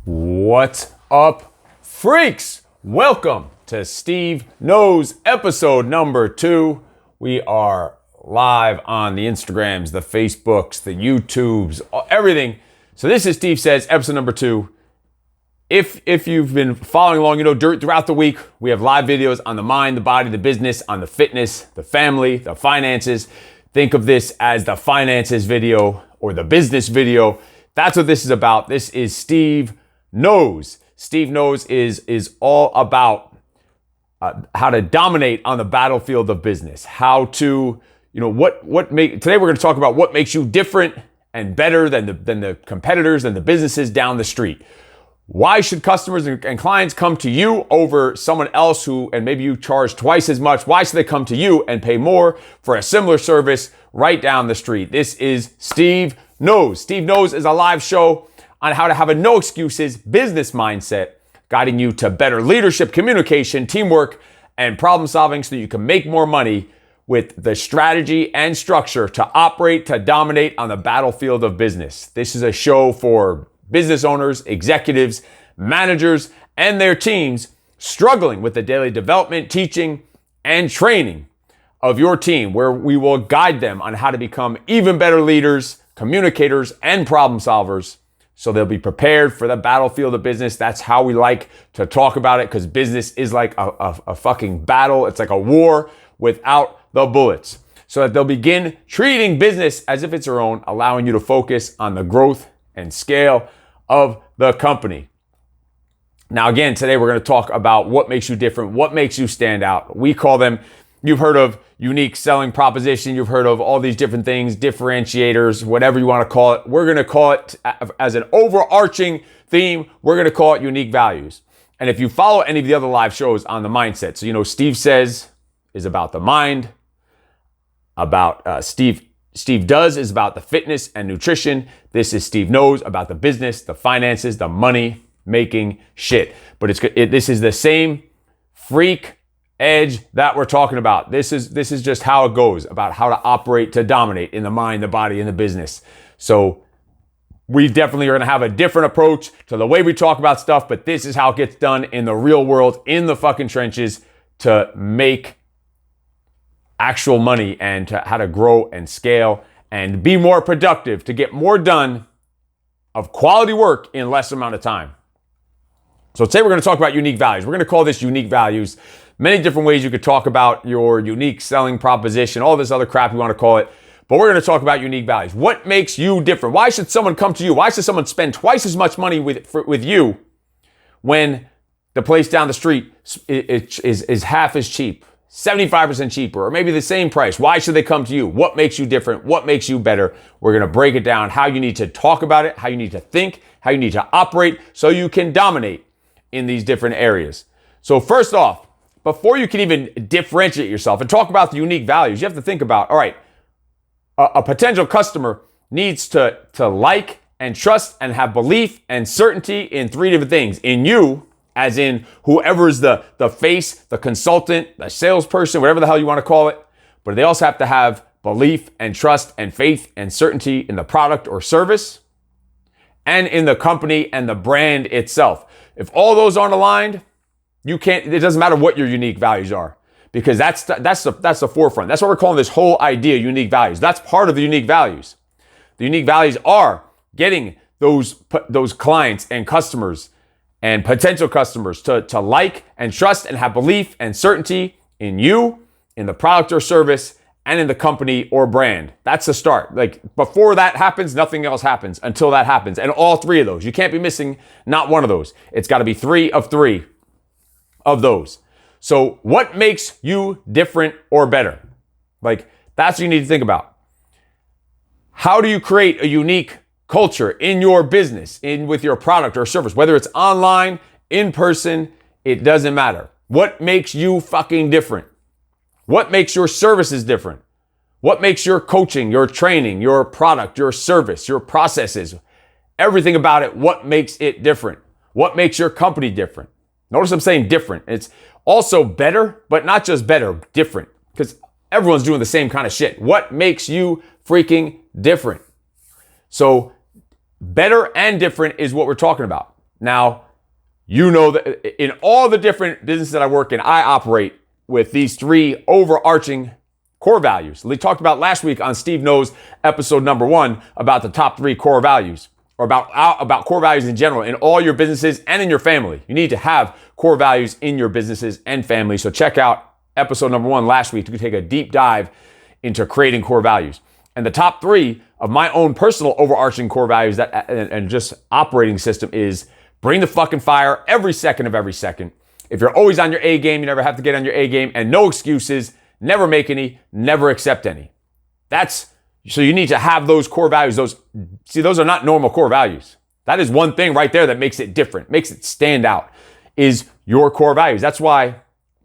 What's up, freaks? Welcome to Steve Knows episode number 2. We are live on the Instagrams, the Facebooks, the YouTubes, everything. So this is Steve Says, episode number 2. If you've been following along, throughout the week, we have live videos on the mind, the body, the business, on the fitness, the family, the finances. Think of this as the finances video or the business video. That's what this is about. This is Steve Knows. Steve Knows is all about how to dominate on the battlefield of business. How to, today we're going to talk about what makes you different and better than the competitors and the businesses down the street. Why should customers and clients come to you over someone else and maybe you charge twice as much? Why should they come to you and pay more for a similar service right down the street? This is Steve Knows. Steve Knows is a live show on how to have a no excuses business mindset, guiding you to better leadership, communication, teamwork, and problem solving so that you can make more money with the strategy and structure to operate, to dominate on the battlefield of business. This is a show for business owners, executives, managers, and their teams struggling with the daily development, teaching, and training of your team, where we will guide them on how to become even better leaders, communicators, and problem solvers so they'll be prepared for the battlefield of business. That's how we like to talk about it, because business is like a fucking battle. It's like a war without the bullets. So that they'll begin treating business as if it's their own, allowing you to focus on the growth and scale of the company. Now, again, today we're going to talk about what makes you different, what makes you stand out. We call them, you've heard of unique selling proposition, you've heard of all these different things, differentiators, whatever you want to call it. We're going to call it, as an overarching theme, we're going to call it unique values. And if you follow any of the other live shows on the mindset, so Steve Says is about the mind, about Steve Does is about the fitness and nutrition. This is Steve Knows about the business, the finances, the money making shit. But this is the same freak edge that we're talking about. This is just how it goes, about how to operate to dominate in the mind, the body, and the business. So we definitely are going to have a different approach to the way we talk about stuff, but this is how it gets done in the real world, in the fucking trenches, to make actual money and to how to grow and scale and be more productive, to get more done of quality work in less amount of time. So today we're going to talk about unique values. We're going to call this unique values. Many different ways you could talk about your unique selling proposition, all this other crap you want to call it. But we're going to talk about unique values. What makes you different? Why should someone come to you? Why should someone spend twice as much money with you when the place down the street is half as cheap, 75% cheaper, or maybe the same price? Why should they come to you? What makes you different? What makes you better? We're going to break it down, how you need to talk about it, how you need to think, how you need to operate so you can dominate in these different areas. So first off, before you can even differentiate yourself and talk about the unique values, you have to think about, all right, a potential customer needs to like and trust and have belief and certainty in 3 different things. In you, as in whoever's the face, the consultant, the salesperson, whatever the hell you want to call it. But they also have to have belief and trust and faith and certainty in the product or service and in the company and the brand itself. If all those aren't aligned, it doesn't matter what your unique values are, because that's the forefront. That's what we're calling this whole idea, unique values. That's part of the unique values. The unique values are getting those clients and customers and potential customers to like and trust and have belief and certainty in you, in the product or service, and in the company or brand. That's the start. Like, before that happens, nothing else happens until that happens. And all 3 of those. You can't be missing not one of those. It's got to be 3 of 3 of those. So what makes you different or better? Like, that's what you need to think about. How do you create a unique culture in your business, with your product or service, whether it's online, in person, it doesn't matter. What makes you fucking different? What makes your services different? What makes your coaching, your training, your product, your service, your processes, everything about it, what makes it different? What makes your company different? Notice I'm saying different. It's also better, but not just better, different, because everyone's doing the same kind of shit. What makes you freaking different? So better and different is what we're talking about. Now, you know that in all the different businesses that I work in, I operate with these three overarching core values. We talked about last week on Steve Knows episode number 1 about the top 3 core values, or about core values in general in all your businesses and in your family. You need to have core values in your businesses and family. So check out episode number 1 last week to take a deep dive into creating core values. And the top 3 of my own personal overarching core values and just operating system is bring the fucking fire every second of every second. If you're always on your A game, you never have to get on your A game, and no excuses, never make any, never accept any. So you need to have those core values. Those are not normal core values. That is one thing right there that makes it different, makes it stand out, is your core values. That's why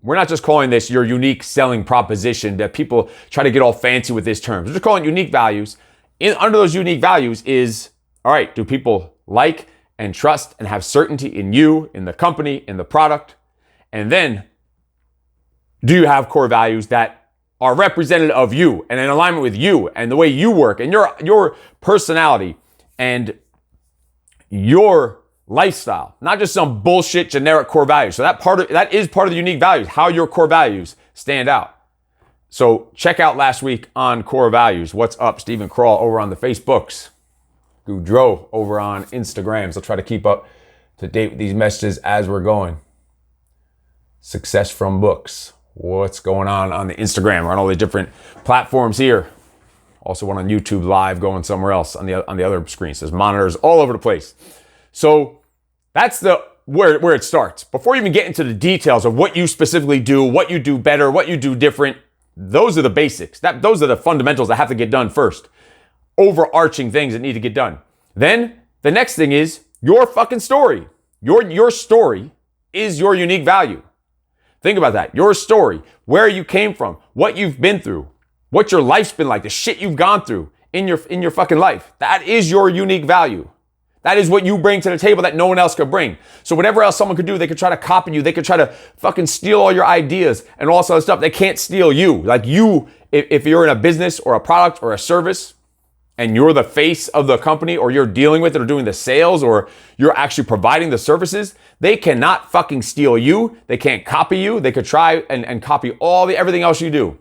we're not just calling this your unique selling proposition that people try to get all fancy with this term. We're just calling it unique values. Under those unique values is, all right, do people like and trust and have certainty in you, in the company, in the product? And then, do you have core values that are representative of you and in alignment with you and the way you work and your personality and your lifestyle, not just some bullshit generic core values. So that is part of the unique values, how your core values stand out. So check out last week on core values. What's up, Stephen Crawl over on the Facebooks, Goudreau over on Instagrams. I'll try to keep up to date with these messages as we're going. Success from books. What's going on the Instagram? We're on all the different platforms here. Also one on YouTube live, going somewhere else on the other screens. There's monitors all over the place. So that's where it starts. Before you even get into the details of what you specifically do, what you do better, what you do different, those are the basics. Those are the fundamentals that have to get done first. Overarching things that need to get done. Then the next thing is your fucking story. Your story is your unique value. Think about that. Your story, where you came from, what you've been through, what your life's been like, the shit you've gone through in your fucking life. That is your unique value. That is what you bring to the table that no one else could bring. So whatever else someone could do, they could try to copy you. They could try to fucking steal all your ideas and all this other stuff. They can't steal you. Like you, if you're in a business or a product or a service and you're the face of the company, or you're dealing with it or doing the sales, or you're actually providing the services, they cannot fucking steal you. They can't copy you. They could try and copy everything else you do,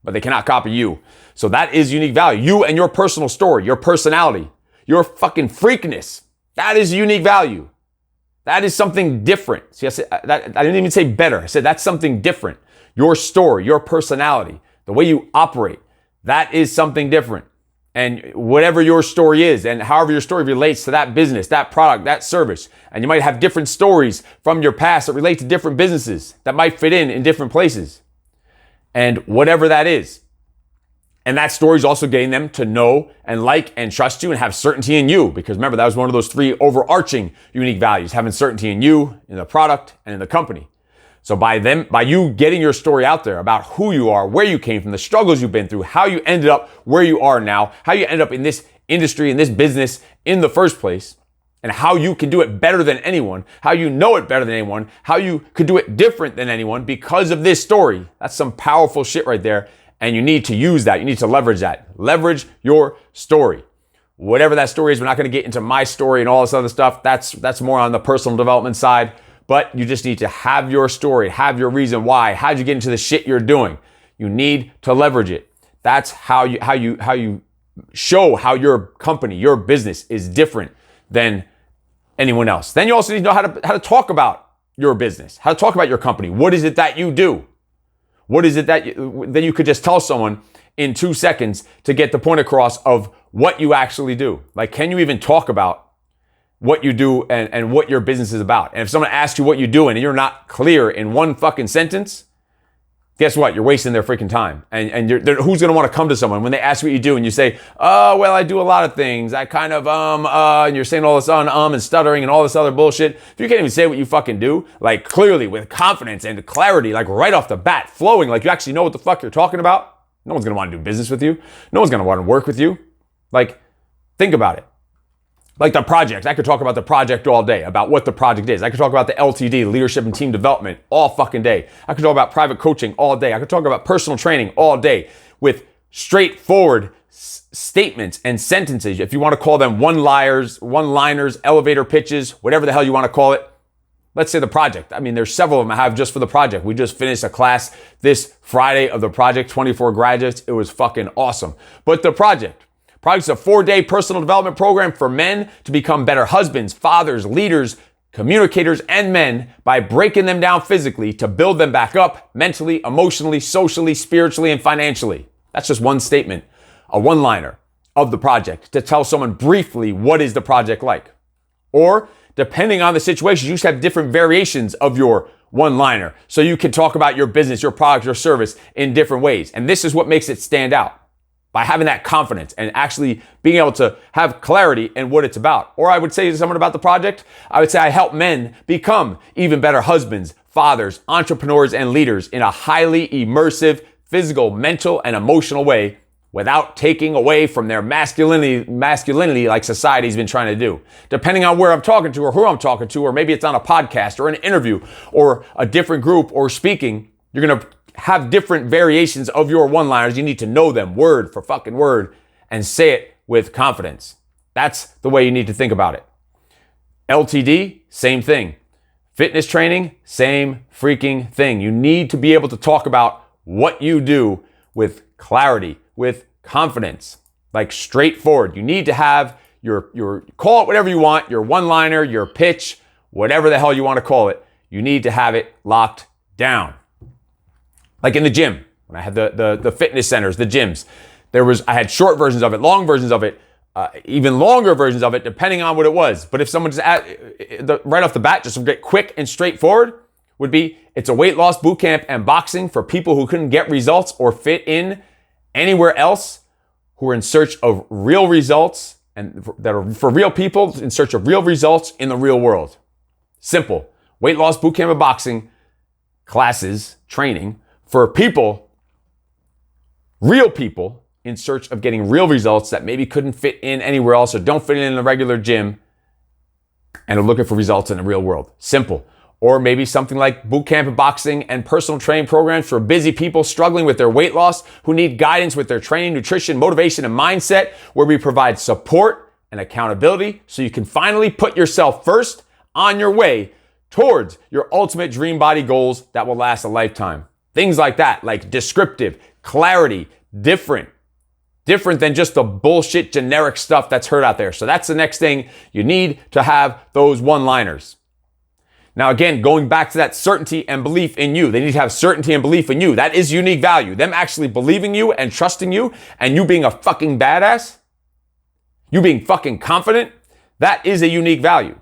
but they cannot copy you. So that is unique value. You and your personal story, your personality, your fucking freakness. That is unique value. That is something different. See, I didn't even say better. I said that's something different. Your story, your personality, the way you operate, that is something different. And whatever your story is, and however your story relates to that business, that product, that service, and you might have different stories from your past that relate to different businesses that might fit in different places. And whatever that is. And that story is also getting them to know and like and trust you and have certainty in you. Because remember, that was one of those 3 overarching unique values, having certainty in you, in the product, and in the company. So by you getting your story out there about who you are, where you came from, the struggles you've been through, how you ended up where you are now, how you ended up in this industry, in this business in the first place, and how you can do it better than anyone, how you know it better than anyone, how you could do it different than anyone because of this story. That's some powerful shit right there. And you need to use that. You need to leverage that. Leverage your story. Whatever that story is, we're not going to get into my story and all this other stuff. That's more on the personal development side. But you just need to have your story, have your reason why. How'd you get into the shit you're doing? You need to leverage it. That's how you show how your company, your business is different than anyone else. Then you also need to know how to talk about your business, how to talk about your company. What is it that you do? What is it that you could just tell someone in 2 seconds to get the point across of what you actually do? Like, can you even talk about what you do and what your business is about? And if someone asks you what you do and you're not clear in one fucking sentence, guess what? You're wasting their freaking time. And who's going to want to come to someone when they ask what you do and you say, oh, well, I do a lot of things. I kind of, and you're saying all this and stuttering and all this other bullshit. If you can't even say what you fucking do, like clearly with confidence and clarity, like right off the bat, flowing, like you actually know what the fuck you're talking about, no one's going to want to do business with you. No one's going to want to work with you. Like, think about it. Like the project, I could talk about the project all day, about what the project is. I could talk about the LTD, leadership and team development, all fucking day. I could talk about private coaching all day. I could talk about personal training all day with straightforward, statements and sentences, if you want to call them one-liners, elevator pitches, whatever the hell you want to call it. Let's say the project. I mean, there's several of them I have just for the project. We just finished a class this Friday of the project, 24 graduates. It was fucking awesome. But the project's a 4-day personal development program for men to become better husbands, fathers, leaders, communicators, and men by breaking them down physically to build them back up mentally, emotionally, socially, spiritually, and financially. That's just one statement, a one-liner of the project to tell someone briefly what is the project like. Or depending on the situation, you just have different variations of your one-liner. So you can talk about your business, your product, your service in different ways. And this is what makes it stand out, by having that confidence and actually being able to have clarity in what it's about. Or I would say to someone about the project, I would say I help men become even better husbands, fathers, entrepreneurs, and leaders in a highly immersive, physical, mental, and emotional way, without taking away from their masculinity like society's been trying to do. Depending on where I'm talking to or who I'm talking to, or maybe it's on a podcast or an interview or a different group or speaking, you're going to have different variations of your one-liners. You need to know them word for fucking word and say it with confidence. That's the way you need to think about it. LTD, same thing. Fitness training, same freaking thing. You need to be able to talk about what you do with clarity, with confidence, like straightforward. You need to have your call it whatever you want, your one-liner, your pitch, whatever the hell you want to call it. You need to have it locked down. Like in the gym, when I had the fitness centers, the gyms, I had short versions of it, long versions of it, even longer versions of it, depending on what it was. But if someone just right off the bat, just get quick and straightforward, would be, it's a weight loss boot camp and boxing for people who couldn't get results or fit in anywhere else, who are in search of real results, and that are for real people in search of real results in the real world. Simple. Weight loss boot camp and boxing classes, training for people, real people in search of getting real results that maybe couldn't fit in anywhere else or don't fit in a regular gym and are looking for results in the real world. Simple. Or maybe something like boot camp and boxing and personal training programs for busy people struggling with their weight loss, who need guidance with their training, nutrition, motivation, and mindset, where we provide support and accountability so you can finally put yourself first on your way towards your ultimate dream body goals that will last a lifetime. Things like that, like descriptive, clarity, different than just the bullshit generic stuff that's heard out there. So that's the next thing. You need to have those one-liners. Now, again, going back to that certainty and belief in you, they need to have certainty and belief in you. That is unique value. Them actually believing you and trusting you, and you being a fucking badass, you being fucking confident, that is a unique value.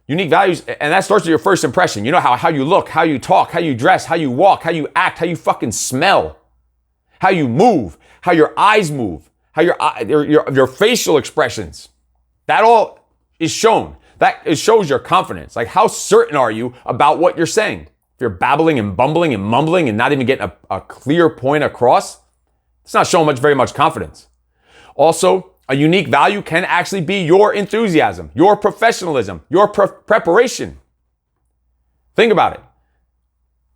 Unique values, and that starts with your first impression. You know how you look, how you talk, how you dress, how you walk, how you act, how you fucking smell, how you move, how your eyes move, how your facial expressions. That all is shown. It shows your confidence. Like, how certain are you about what you're saying? If you're babbling and bumbling and mumbling and not even getting a clear point across, it's not showing very much confidence. Also, a unique value can actually be your enthusiasm, your professionalism, your preparation. Think about it.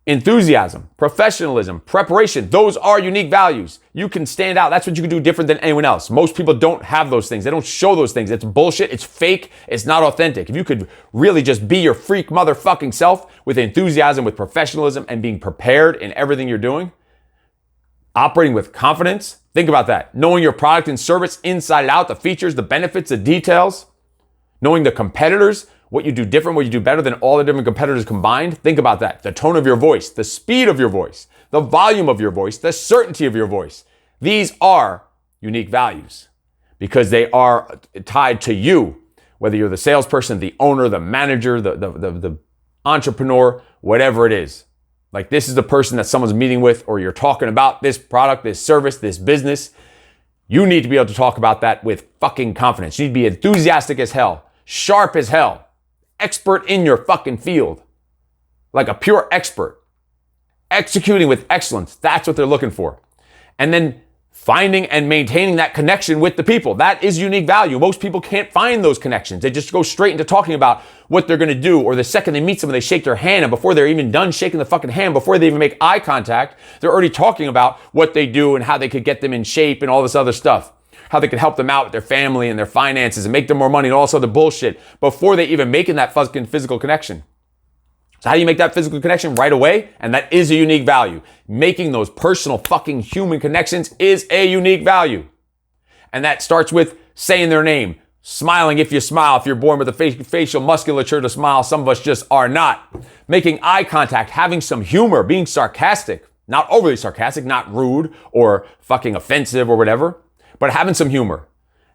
Enthusiasm, professionalism, preparation, those are unique values. You can stand out. That's what you can do different than anyone else. Most people don't have those things. They don't show those things. It's bullshit. It's fake. It's not authentic. If you could really just be your freak motherfucking self with enthusiasm, with professionalism, and being prepared in everything you're doing, operating with confidence, think about that. Knowing your product and service inside and out, the features, the benefits, the details, knowing the competitors, what you do different, what you do better than all the different competitors combined. Think about that. The tone of your voice, the speed of your voice, the volume of your voice, the certainty of your voice. These are unique values because they are tied to you, whether you're the salesperson, the owner, the manager, the entrepreneur, whatever it is. Like, this is the person that someone's meeting with, or you're talking about this product, this service, this business. You need to be able to talk about that with fucking confidence. You need to be enthusiastic as hell, sharp as hell, expert in your fucking field, like a pure expert, executing with excellence. That's what they're looking for. And then finding and maintaining that connection with the people. That is unique value. Most people can't find those connections. They just go straight into talking about what they're going to do, or the second they meet someone, they shake their hand, and before they're even done shaking the fucking hand, before they even make eye contact, they're already talking about what they do and how they could get them in shape and all this other stuff. how they can help them out with their family and their finances and make them more money and all this other bullshit before they even making that fucking physical connection. So how do you make that physical connection? Right away. And that is a unique value. Making those personal fucking human connections is a unique value. And that starts with saying their name, smiling if you smile, if you're born with the facial musculature to smile. Some of us just are not. Making eye contact, having some humor, being sarcastic, not overly sarcastic, not rude or fucking offensive or whatever, but having some humor,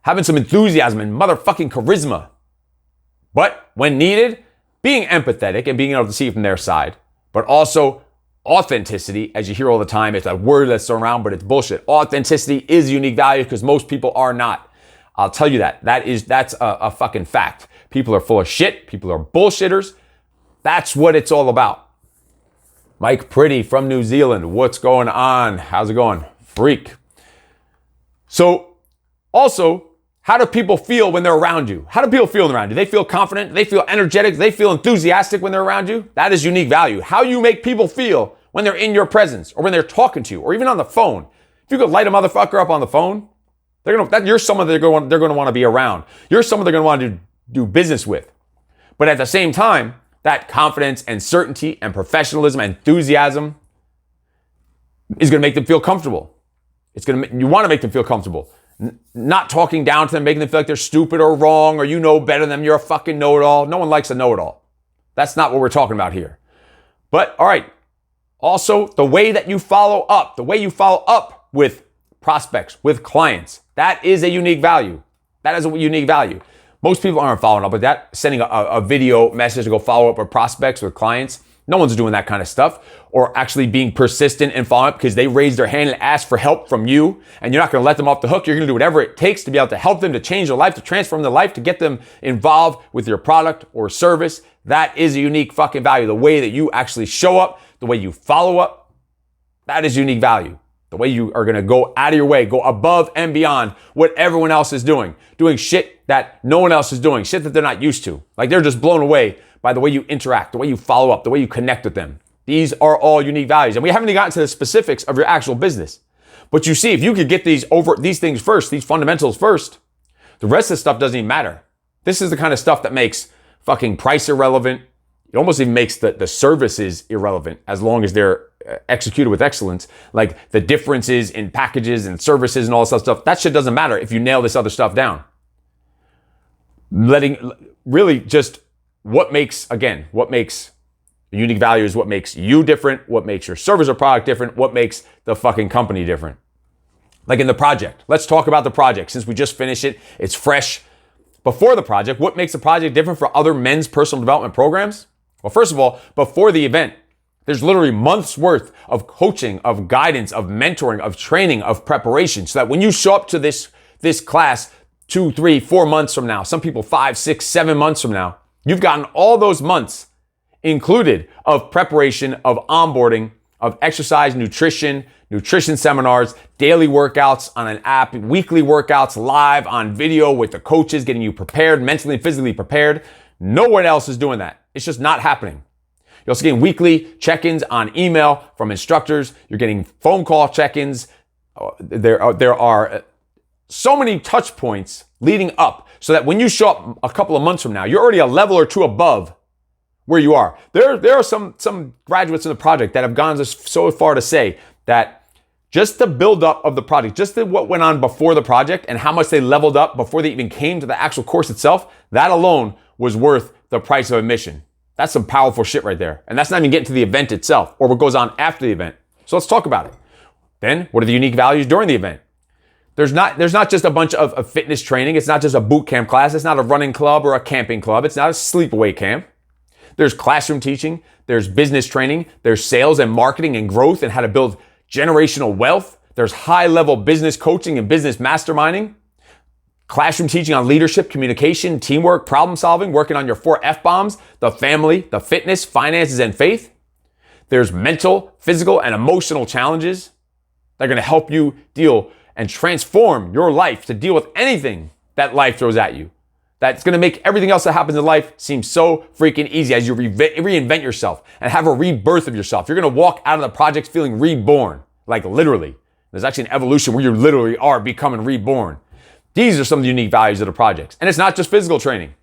having some enthusiasm and motherfucking charisma. But when needed, being empathetic and being able to see it from their side, but also authenticity, as you hear all the time. It's a word that's thrown around, but it's bullshit. Authenticity is unique value because most people are not. I'll tell you that. That's a fucking fact. People are full of shit. People are bullshitters. That's what it's all about. Mike Pretty from New Zealand. What's going on? How's it going? Freak. So also, how do people feel when they're around you? How do people feel around you? They feel confident. They feel energetic. They feel enthusiastic when they're around you. That is unique value. How you make people feel when they're in your presence or when they're talking to you or even on the phone. If you could light a motherfucker up on the phone, you're someone they're going to want to be around. You're someone they're going to want to do business with. But at the same time, that confidence and certainty and professionalism and enthusiasm is going to make them feel comfortable. You want to make them feel comfortable. Not talking down to them, making them feel like they're stupid or wrong or you know better than them, you're a fucking know-it-all. No one likes a know-it-all. That's not what we're talking about here. But all right, also the way that you follow up, with prospects, with clients, that is a unique value. That is a unique value. Most people aren't following up with that, sending a video message to go follow up with prospects, with clients. No one's doing that kind of stuff, or actually being persistent and following up because they raised their hand and asked for help from you, and you're not going to let them off the hook. You're going to do whatever it takes to be able to help them, to change their life, to transform their life, to get them involved with your product or service. That is a unique fucking value. The way that you actually show up, the way you follow up, that is unique value. The way you are going to go out of your way, go above and beyond what everyone else is doing shit that no one else is doing, shit that they're not used to. Like they're just blown away by the way you interact, the way you follow up, the way you connect with them. These are all unique values. And we haven't even gotten to the specifics of your actual business. But you see, if you could get these things first, these fundamentals first, the rest of the stuff doesn't even matter. This is the kind of stuff that makes fucking price irrelevant. It almost even makes the services irrelevant as long as they're executed with excellence. Like the differences in packages and services and all this other stuff, that shit doesn't matter if you nail this other stuff down. What makes unique value is what makes you different, what makes your service or product different, what makes the fucking company different. Like in the project. Let's talk about the project. Since we just finished it, it's fresh. Before the project, what makes the project different for other men's personal development programs? Well, first of all, before the event, there's literally months worth of coaching, of guidance, of mentoring, of training, of preparation, so that when you show up to this class 2, 3, 4 months from now, some people 5, 6, 7 months from now, you've gotten all those months included of preparation, of onboarding, of exercise, nutrition seminars, daily workouts on an app, weekly workouts live on video with the coaches, getting you prepared, mentally and physically prepared. No one else is doing that. It's just not happening. You're also getting weekly check-ins on email from instructors. You're getting phone call check-ins. There are so many touch points leading up so that when you show up a couple of months from now, you're already a level or two above where you are. There are some graduates in the project that have gone so far to say that just the build-up of the project, just what went on before the project and how much they leveled up before they even came to the actual course itself, that alone was worth the price of admission. That's some powerful shit right there. And that's not even getting to the event itself or what goes on after the event. So let's talk about it. Then, what are the unique values during the event? There's not just a bunch of fitness training. It's not just a boot camp class. It's not a running club or a camping club. It's not a sleepaway camp. There's classroom teaching. There's business training. There's sales and marketing and growth and how to build generational wealth. There's high-level business coaching and business masterminding. Classroom teaching on leadership, communication, teamwork, problem solving, working on your 4 F-bombs, the family, the fitness, finances, and faith. There's mental, physical, and emotional challenges that are going to help you deal and transform your life to deal with anything that life throws at you. That's going to make everything else that happens in life seem so freaking easy as you reinvent yourself and have a rebirth of yourself. You're going to walk out of the project feeling reborn, like literally. There's actually an evolution where you literally are becoming reborn. These are some of the unique values of the projects. And it's not just physical training.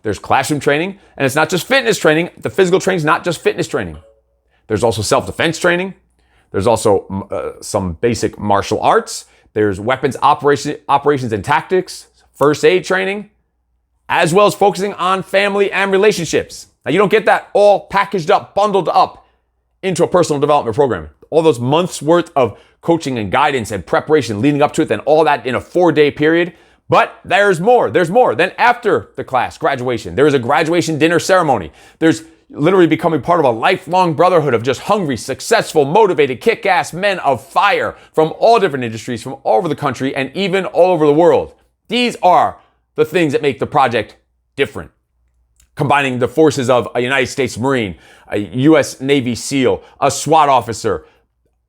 There's classroom training, and it's not just fitness training. The physical training is not just fitness training. There's also self-defense training. There's also some basic martial arts. There's weapons operations and tactics, first aid training, as well as focusing on family and relationships. Now, you don't get that all packaged up, bundled up into a personal development program. All those months worth of coaching and guidance and preparation leading up to it, then all that in a 4-day period. But there's more. There's more. Then after the class, graduation, there is a graduation dinner ceremony. There's literally becoming part of a lifelong brotherhood of just hungry, successful, motivated, kick-ass men of fire from all different industries, from all over the country, and even all over the world. These are the things that make the project different. Combining the forces of a United States Marine, a U.S. Navy SEAL, a SWAT officer,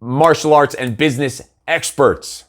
martial arts and business experts.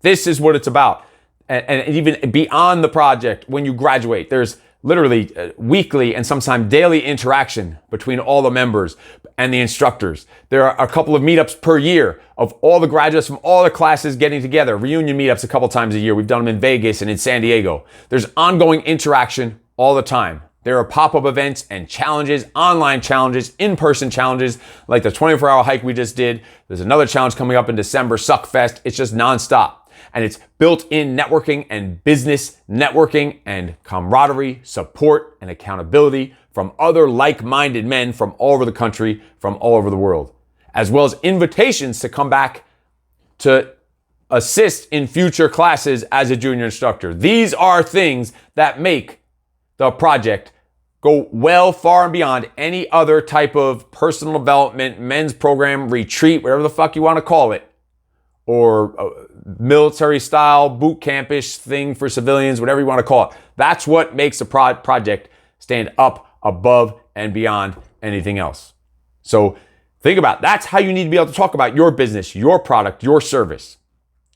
This is what it's about. And even beyond the project, when you graduate, there's literally weekly and sometimes daily interaction between all the members and the instructors. There are a couple of meetups per year of all the graduates from all the classes getting together. Reunion meetups a couple times a year. We've done them in Vegas and in San Diego. There's ongoing interaction all the time. There are pop-up events and challenges, online challenges, in-person challenges, like the 24-hour hike we just did. There's another challenge coming up in December, Suckfest. It's just nonstop. And it's built-in networking and business networking and camaraderie, support, and accountability from other like-minded men from all over the country, from all over the world, as well as invitations to come back to assist in future classes as a junior instructor. These are things that make the project go well far and beyond any other type of personal development, men's program, retreat, whatever the fuck you want to call it, or military style, boot campish thing for civilians, whatever you want to call it. That's what makes a project stand up above and beyond anything else. So think about it. That's how you need to be able to talk about your business, your product, your service.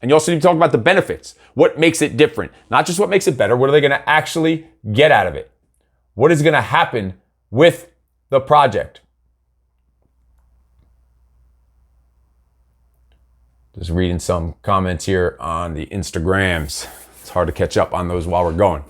And you also need to talk about the benefits. What makes it different? Not just what makes it better. What are they going to actually get out of it? What is going to happen with the project? Just reading some comments here on the Instagrams. It's hard to catch up on those while we're going.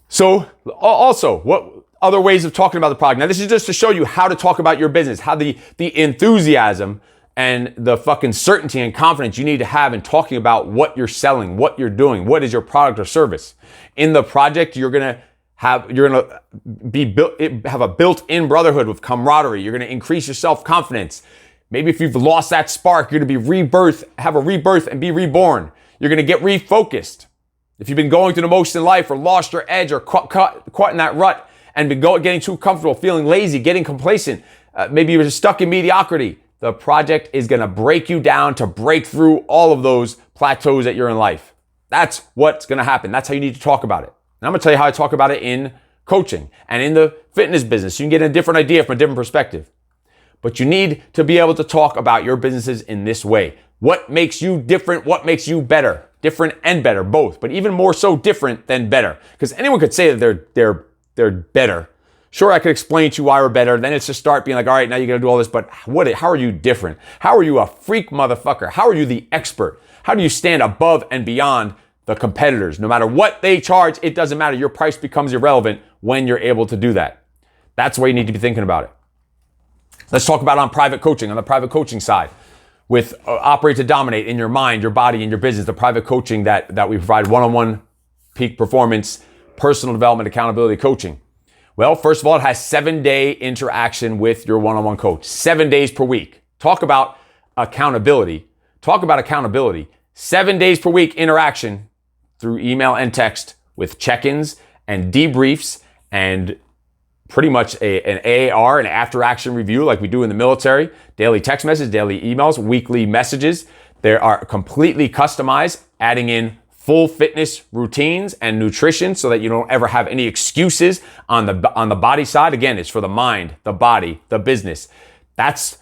So also, what other ways of talking about the product? Now, this is just to show you how to talk about your business, how the enthusiasm and the fucking certainty and confidence you need to have in talking about what you're selling, what you're doing, what is your product or service. In the project, you're going to have a built-in brotherhood with camaraderie. You're going to increase your self-confidence. Maybe if you've lost that spark, you're going to have a rebirth and be reborn. You're going to get refocused. If you've been going through the motion in life or lost your edge or caught in that rut and been getting too comfortable, feeling lazy, getting complacent, maybe you're stuck in mediocrity, the project is going to break you down to break through all of those plateaus that you're in life. That's what's going to happen. That's how you need to talk about it. And I'm going to tell you how I talk about it in coaching and in the fitness business. You can get a different idea from a different perspective. But you need to be able to talk about your businesses in this way. What makes you different? What makes you better? Different and better, both. But even more so different than better. Because anyone could say that they're better. Sure, I could explain to you why we're better. Then it's just start being like, all right, now you got to do all this. But how are you different? How are you a freak motherfucker? How are you the expert? How do you stand above and beyond the competitors? No matter what they charge, it doesn't matter. Your price becomes irrelevant when you're able to do that. That's the way you need to be thinking about it. Let's talk about on the private coaching side with Operate to Dominate in your mind, your body, and your business, the private coaching that we provide, one-on-one peak performance, personal development, accountability coaching. Well, first of all, it has 7-day interaction with your one-on-one coach, 7 days per week. Talk about accountability. 7 days per week interaction through email and text with check-ins and debriefs and pretty much an AAR, an after-action review like we do in the military, daily text messages, daily emails, weekly messages. They are completely customized, adding in full fitness routines and nutrition so that you don't ever have any excuses on the body side. Again, it's for the mind, the body, the business. That's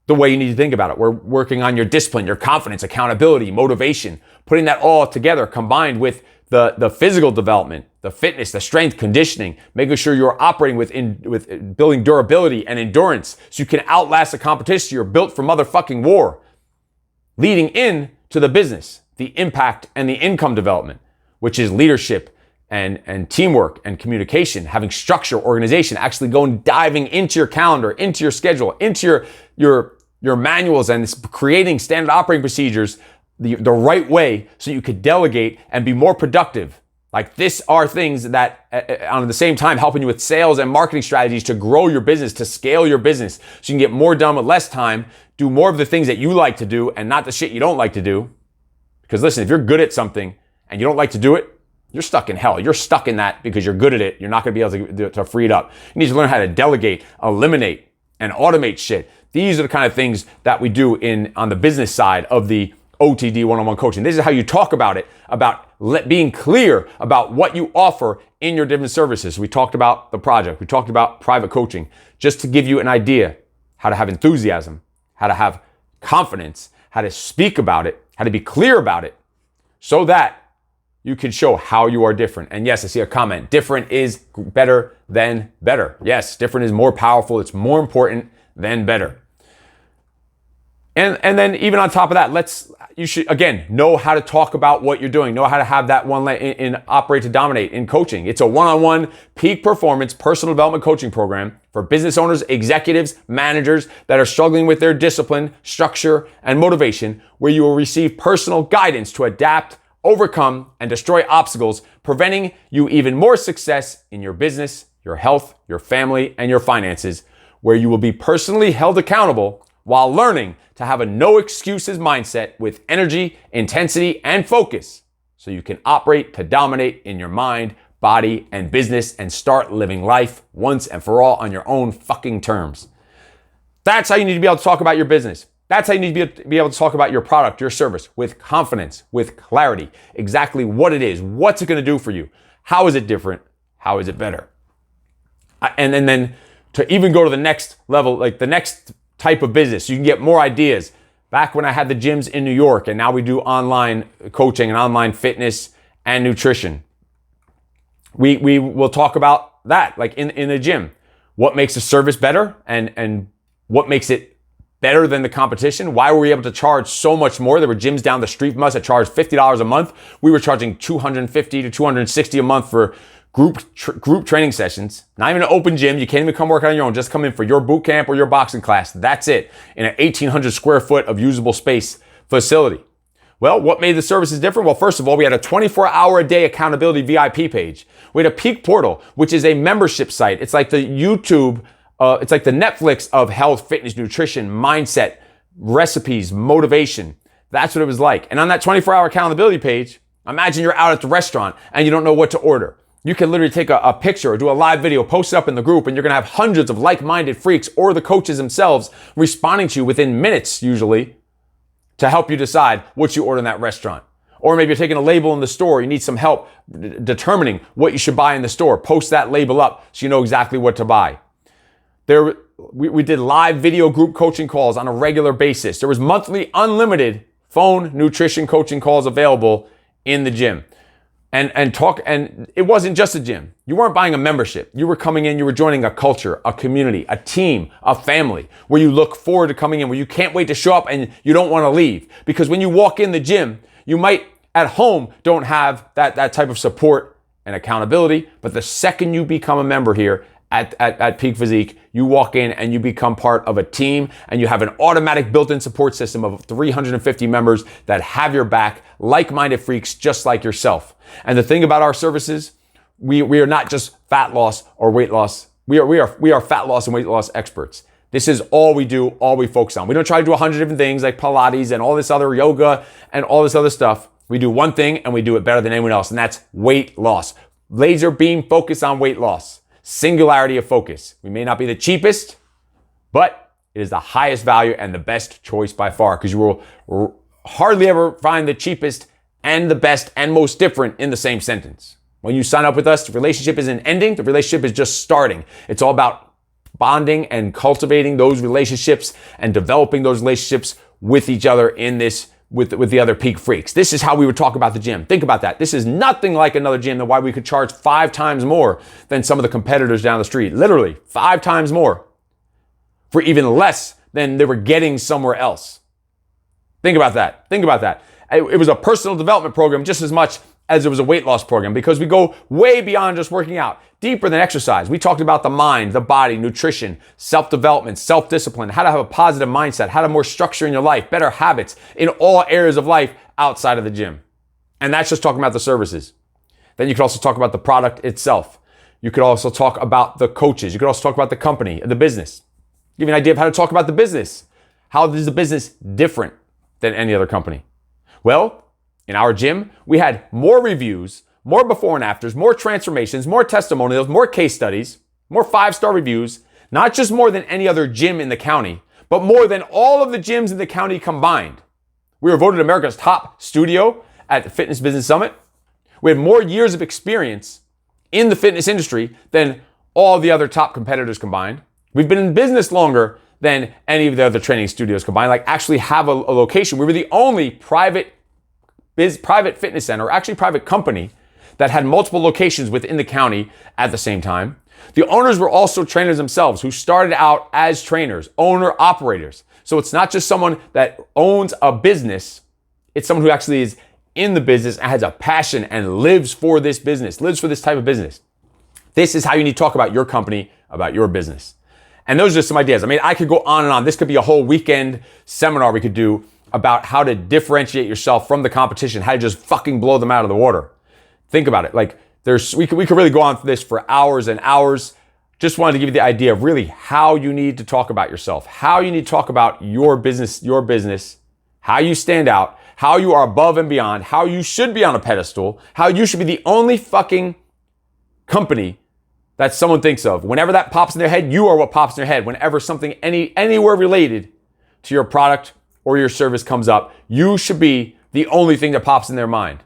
the way you need to think about it. We're working on your discipline, your confidence, accountability, motivation, putting that all together combined with the physical development, the fitness, the strength, conditioning, making sure you're operating with building durability and endurance so you can outlast the competition. You're built for motherfucking war. Leading in to the business, the impact and the income development. which is leadership and teamwork and communication, having structure, organization, actually diving into your calendar, into your schedule, into your manuals, and creating standard operating procedures the right way so you could delegate and be more productive. Like, this are things that on the same time helping you with sales and marketing strategies to grow your business, to scale your business so you can get more done with less time, do more of the things that you like to do and not the shit you don't like to do. Because listen, if you're good at something and you don't like to do it, you're stuck in hell. You're stuck in that because you're good at it. You're not going to be able to free it up. You need to learn how to delegate, eliminate, and automate shit. These are the kind of things that we do on the business side of the OTD one-on-one coaching. This is how you talk about it, about being clear about what you offer in your different services. We talked about the project. We talked about private coaching, just to give you an idea how to have enthusiasm, how to have confidence, how to speak about it, how to be clear about it, so that you can show how you are different. And yes, I see a comment. Different is better than better. Yes, different is more powerful. It's more important than better. And then even on top of that, you should, again, know how to talk about what you're doing. Know how to have that one in operate to dominate in coaching. It's a one-on-one peak performance personal development coaching program for business owners, executives, managers that are struggling with their discipline, structure, and motivation, where you will receive personal guidance to adapt, overcome, and destroy obstacles, preventing you even more success in your business, your health, your family, and your finances, where you will be personally held accountable while learning to have a no excuses mindset with energy, intensity, and focus, so you can operate to dominate in your mind, body, and business and start living life once and for all on your own fucking terms. That's how you need to be able to talk about your business. That's how you need to be able to talk about your product, your service, with confidence, with clarity, exactly what it is, what's it going to do for you, how is it different, how is it better. And then to even go to the next level, like the next type of business, you can get more ideas. Back when I had the gyms in New York, and now we do online coaching and online fitness and nutrition, we will talk about that, like in a gym. What makes a service better and what makes it better than the competition? Why were we able to charge so much more? There were gyms down the street from us that charged $50 a month. We were charging $250 to $260 a month for group training sessions. Not even an open gym. You can't even come work on your own. Just come in for your boot camp or your boxing class. That's it. In an 1,800 square foot of usable space facility. Well, what made the services different? Well, first of all, we had a 24-hour-a-day accountability VIP page. We had a Peak Portal, which is a membership site. It's like the YouTube, it's like the Netflix of health, fitness, nutrition, mindset, recipes, motivation. That's what it was like. And on that 24-hour accountability page, imagine you're out at the restaurant and you don't know what to order. You can literally take a picture or do a live video, post it up in the group, and you're going to have hundreds of like-minded freaks or the coaches themselves responding to you within minutes, usually, to help you decide what you order in that restaurant. Or maybe you're taking a label in the store. You need some help determining what you should buy in the store. Post that label up so you know exactly what to buy. We did live video group coaching calls on a regular basis. There was monthly unlimited phone nutrition coaching calls available in the gym. And it wasn't just a gym. You weren't buying a membership. You were coming in, you were joining a culture, a community, a team, a family, where you look forward to coming in, where you can't wait to show up and you don't want to leave. Because when you walk in the gym, you might at home don't have that type of support and accountability. But the second you become a member here at Peak Physique, you walk in and you become part of a team, and you have an automatic built-in support system of 350 members that have your back, like-minded freaks just like yourself. And the thing about our services, we are not just fat loss or weight loss. We are fat loss and weight loss experts. This is all we do, all we focus on. We don't try to do 100 different things like Pilates and all this other yoga and all this other stuff. We do one thing and we do it better than anyone else, and that's weight loss. Laser beam focus on weight loss. Singularity of focus. We may not be the cheapest, but it is the highest value and the best choice by far, because you will hardly ever find the cheapest and the best and most different in the same sentence. When you sign up with us, the relationship isn't ending. The relationship is just starting. It's all about bonding and cultivating those relationships and developing those relationships with each other in this with the other peak freaks. This is how we would talk about the gym. Think about that. This is nothing like another gym, than why we could charge 5 times more than some of the competitors down the street. Literally 5 times more for even less than they were getting somewhere else. Think about that. Think about that. It was a personal development program just as much as it was a weight loss program, because we go way beyond just working out, deeper than exercise. We talked about the mind, the body, nutrition, self-development, self-discipline, how to have a positive mindset, how to have more structure in your life, better habits in all areas of life outside of the gym. And that's just talking about the services. Then you could also talk about the product itself. You could also talk about the coaches. You could also talk about the company, the business. Give you an idea of how to talk about the business. How is the business different than any other company? Well, in our gym, we had more reviews, more before and afters, more transformations, more testimonials, more case studies, more 5-star reviews, not just more than any other gym in the county, but more than all of the gyms in the county combined. We were voted America's top studio at the Fitness Business Summit. We had more years of experience in the fitness industry than all the other top competitors combined. We've been in business longer than any of the other training studios combined, like actually have a location. We were the only private fitness center, or actually private company, that had multiple locations within the county at the same time. The owners were also trainers themselves who started out as trainers, owner-operators. So it's not just someone that owns a business, it's someone who actually is in the business and has a passion and lives for this business, lives for this type of business. This is how you need to talk about your company, about your business. And those are just some ideas. I mean, I could go on and on. This could be a whole weekend seminar we could do about how to differentiate yourself from the competition, how to just fucking blow them out of the water. Think about it. Like, we could really go on for this for hours and hours. Just wanted to give you the idea of really how you need to talk about yourself, how you need to talk about your business, how you stand out, how you are above and beyond, how you should be on a pedestal, how you should be the only fucking company that someone thinks of. Whenever that pops in their head, you are what pops in their head. Whenever something anywhere related to your product or your service comes up, you should be the only thing that pops in their mind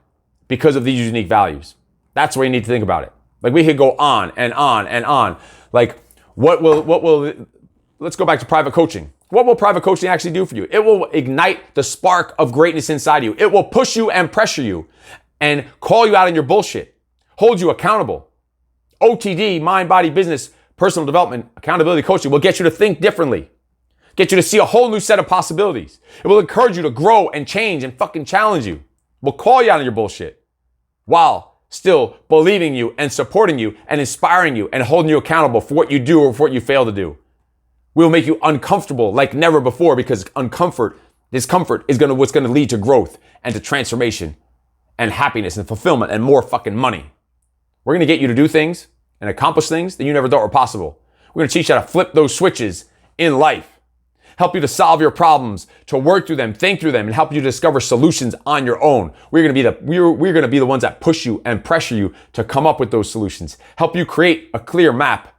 because of these unique values. That's the way you need to think about it. Like, we could go on and on and on. Like, let's go back to private coaching. What will private coaching actually do for you? It will ignite the spark of greatness inside you. It will push you and pressure you and call you out on your bullshit, hold you accountable. OTD, mind, body, business, personal development, accountability coaching will get you to think differently, get you to see a whole new set of possibilities. It will encourage you to grow and change and fucking challenge you. It will call you out on your bullshit while still believing you and supporting you and inspiring you and holding you accountable for what you do or for what you fail to do. We will make you uncomfortable like never before, because discomfort is what's going to lead to growth and to transformation and happiness and fulfillment and more fucking money. We're going to get you to do things and accomplish things that you never thought were possible. We're going to teach you how to flip those switches in life, help you to solve your problems, to work through them, think through them, and help you discover solutions on your own. We're going to be the ones that push you and pressure you to come up with those solutions, help you create a clear map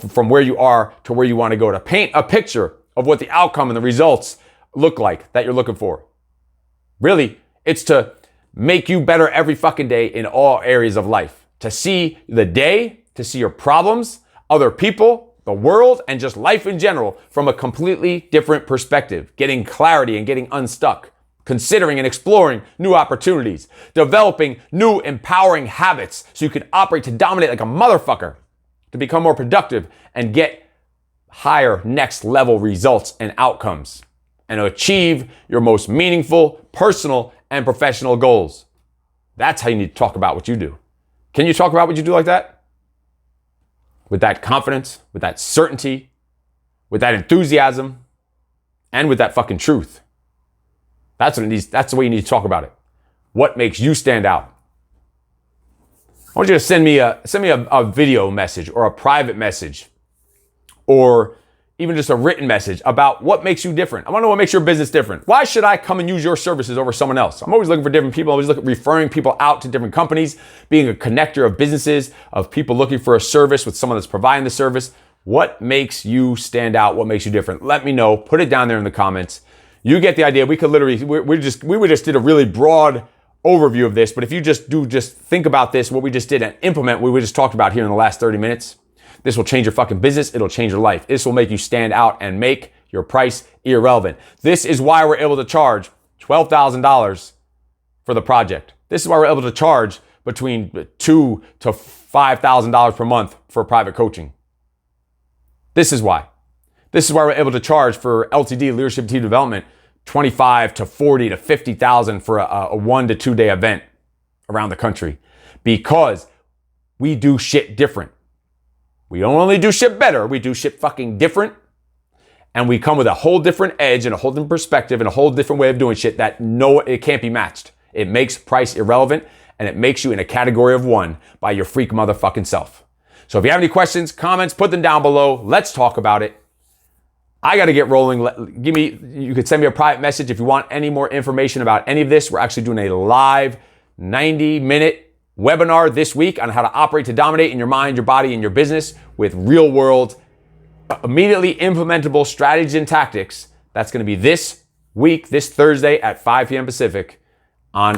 from where you are to where you want to go, to paint a picture of what the outcome and the results look like that you're looking for. Really, it's to make you better every fucking day in all areas of life. To see the day, to see your problems, other people, the world, and just life in general from a completely different perspective. Getting clarity and getting unstuck. Considering and exploring new opportunities. Developing new empowering habits so you can operate to dominate like a motherfucker. To become more productive and get higher next level results and outcomes. And to achieve your most meaningful, personal, and professional goals. That's how you need to talk about what you do. Can you talk about what you do like that? With that confidence, with that certainty, with that enthusiasm, and with that fucking truth. That's what it needs. That's the way you need to talk about it. What makes you stand out? I want you to send me a video message or a private message or even just a written message about what makes you different. I want to know what makes your business different. Why should I come and use your services over someone else? I'm always looking for different people. I'm always looking at referring people out to different companies, being a connector of businesses, of people looking for a service with someone that's providing the service. What makes you stand out? What makes you different? Let me know. Put it down there in the comments. You get the idea. We could literally, we just did a really broad overview of this, but if you just think about this, what we just did, and implement what we just talked about here in the last 30 minutes, this will change your fucking business. It'll change your life. This will make you stand out and make your price irrelevant. This is why we're able to charge $12,000 for the project. This is why we're able to charge between $2,000 to $5,000 per month for private coaching. This is why. This is why we're able to charge for LTD, leadership team development, $25,000 to $40,000 to $50,000 for a 1 to 2 day event. around the country because we do shit different. We don't only do shit better, we do shit fucking different. And we come with a whole different edge and a whole different perspective and a whole different way of doing shit that it can't be matched. It makes price irrelevant and it makes you in a category of one by your freak motherfucking self. So if you have any questions, comments, put them down below. Let's talk about it. I got to get rolling. You could send me a private message if you want any more information about any of this. We're actually doing a live 90-minute webinar this week on how to operate to dominate in your mind, your body, and your business with real world, immediately implementable strategies and tactics. That's going to be this week, this Thursday at 5 p.m. Pacific.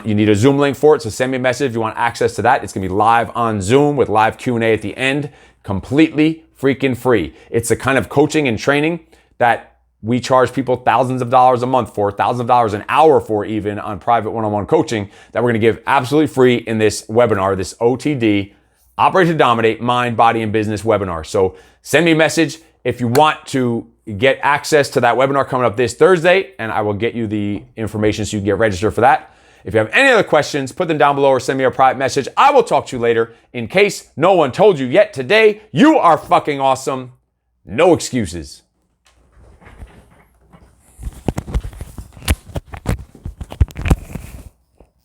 You need a Zoom link for it, so send me a message if you want access to that. It's going to be live on Zoom with live Q&A at the end, completely freaking free. It's the kind of coaching and training that we charge people thousands of dollars a month for, thousands of dollars an hour for even on private one-on-one coaching that we're going to give absolutely free in this webinar, this OTD, Operate to Dominate, Mind, Body, and Business webinar. So send me a message if you want to get access to that webinar coming up this Thursday, and I will get you the information so you can get registered for that. If you have any other questions, put them down below or send me a private message. I will talk to you later. In case no one told you yet today, you are fucking awesome. No excuses.